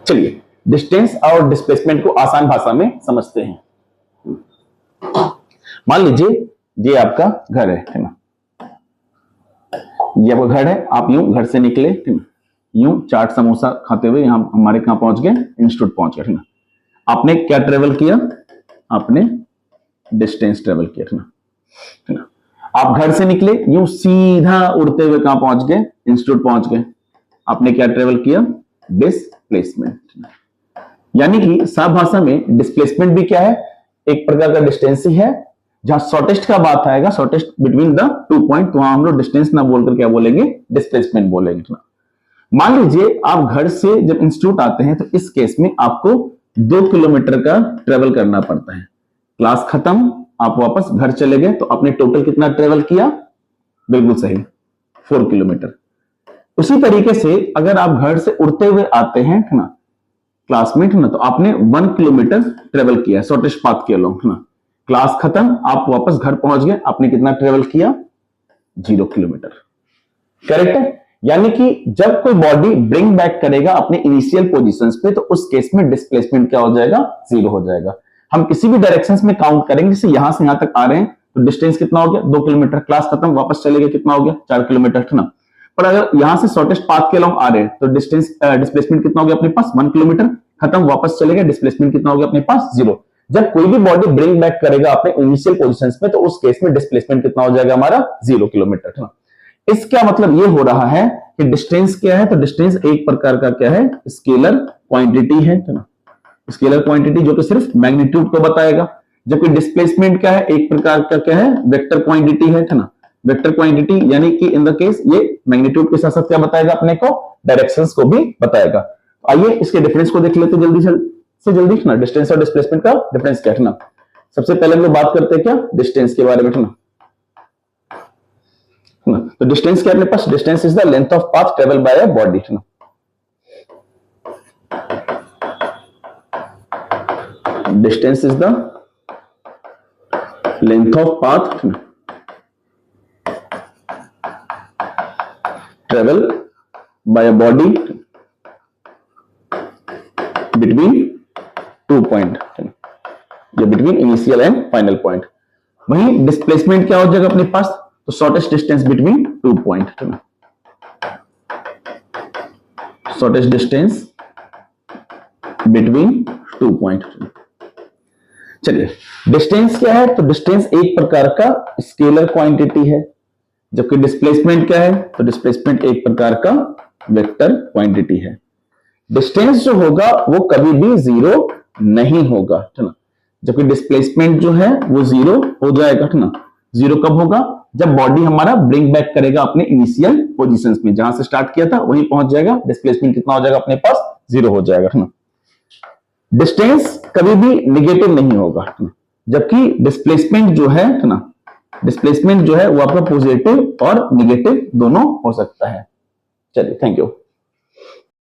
चलिए डिस्टेंस और डिस्प्लेसमेंट को आसान भाषा में समझते हैं। मान लीजिए ये आपका घर है ना, ये आपका घर है, आप यूं घर से निकले, ठीक ना, यूं चाट समोसा खाते हुए यहां हमारे कहां पहुंच गए, इंस्टीट्यूट पहुंच गए, ठीक ना। आपने क्या ट्रेवल किया, आपने डिस्टेंस ट्रेवल किया, ठीक ना। आप घर से निकले, यूं सीधा उड़ते हुए कहां पहुंच गए, इंस्टीट्यूट पहुंच गए, आपने क्या ट्रेवल किया, डिस्प्लेसमेंट। यानी कि साफ भाषा में डिस्प्लेसमेंट भी क्या है, एक प्रकार का डिस्टेंस ही है। जहां शॉर्टेस्ट का बात आएगा, शॉर्टेस्ट बिटवीन द 2 पॉइंट, तो वहां हम लोग डिस्टेंस ना बोलकर क्या बोलेंगे, डिस्प्लेसमेंट बोलेंगे। मान लीजिए आप घर से जब इंस्टीट्यूट आते हैं तो इस केस में आपको 2 किलोमीटर का ट्रेवल करना पड़ता है। क्लास खत्म, आप वापस घर चले गए, तो आपने टोटल कितना ट्रेवल किया, बिल्कुल सही 4 किलोमीटर। उसी तरीके से अगर आप घर से उड़ते हुए आते हैं ना क्लासमेट ना, तो आपने 1 किलोमीटर ट्रेवल किया, शॉर्टेस्ट पाथ के अलोंग ना। क्लास खत्म, आप वापस घर पहुंच गए, आपने कितना ट्रेवल किया, 0 किलोमीटर। करेक्ट है। यानी कि जब कोई बॉडी ब्रिंग बैक करेगा अपने इनिशियल पोजीशंस पे, तो उस केस में डिस्प्लेसमेंट क्या हो जाएगा, 0 हो जाएगा। हम किसी भी डायरेक्शंस में काउंट करेंगे, जैसे यहां से यहां तक आ रहे हैं तो डिस्टेंस कितना हो गया, 2 किलोमीटर। क्लास खत्म, वापस चले गए, कितना हो गया, 4 किलोमीटर ना। पर अगर यहां से शॉर्टेस्ट पाथ के अलोंग आ रहे हैं तो डिस्प्लेसमेंट कितना हो गया अपने पास, 1 किलोमीटर। खत्म, वापस चले गए, डिस्प्लेसमेंट कितना हो गया अपने पास, 0। जब कोई भी बॉडी ब्रिंग बैक करेगा अपने इनिशियल पोजीशंस में, तो उस केस में डिस्प्लेसमेंट कितना हो जाएगा हमारा, 0 किलोमीटर ना। इसका मतलब ये हो रहा है कि डिस्टेंस क्या है, तो डिस्टेंस एक प्रकार का क्या है, स्केलर क्वांटिटी है ना। स्केलर क्वांटिटी जो कि सिर्फ मैग्नीट्यूड को बताएगा, जबकि डिस्प्लेसमेंट क्या है, एक प्रकार का क्या है, वेक्टर क्वांटिटी है ना। वेक्टर क्वांटिटी यानी कि इन द केस ये मैग्नीट्यूड के साथ साथ क्या बताएगा अपने को, डायरेक्शंस को भी बताएगा। आइए इसके डिफरेंस को देख लेते जल्दी से जल्दी ना। डिस्टेंस और डिस्प्लेसमेंट का डिफरेंस क्या है ना। सबसे पहले हम लोग बात करते हैं क्या, डिस्टेंस के बारे में ना। तो डिस्टेंस क्या अपने पास, distance is the length of path travel by a body ना। Distance is the length of path travel by a body between 2 point, या between initial and final point. वहीं डिस्प्लेसमेंट क्या हो जाएगा अपने पास, तो shortest distance between 2 point, shortest distance between 2 point. चलिए डिस्टेंस क्या है, तो डिस्टेंस एक प्रकार का स्केलर क्वांटिटी है, जबकि डिस्प्लेसमेंट क्या है, तो डिस्प्लेसमेंट एक प्रकार का वेक्टर क्वांटिटी है। डिस्टेंस जो होगा वो कभी भी 0 नहीं होगा, है ना, जबकि डिस्प्लेसमेंट जो है वो 0 हो जाएगा ना। 0 कब होगा, जब बॉडी हमारा ब्रिंग बैक करेगा अपने इनिशियल पोजीशंस में, जहां से स्टार्ट किया था वहीं पहुंच जाएगा, डिस्प्लेसमेंट कितना हो जाएगा अपने पास, 0 हो जाएगा ना। डिस्टेंस कभी भी निगेटिव नहीं होगा, जबकि डिस्प्लेसमेंट जो है ना, डिस्प्लेसमेंट जो है वो आपका पॉजिटिव और निगेटिव दोनों हो सकता है। चलिए थैंक यू।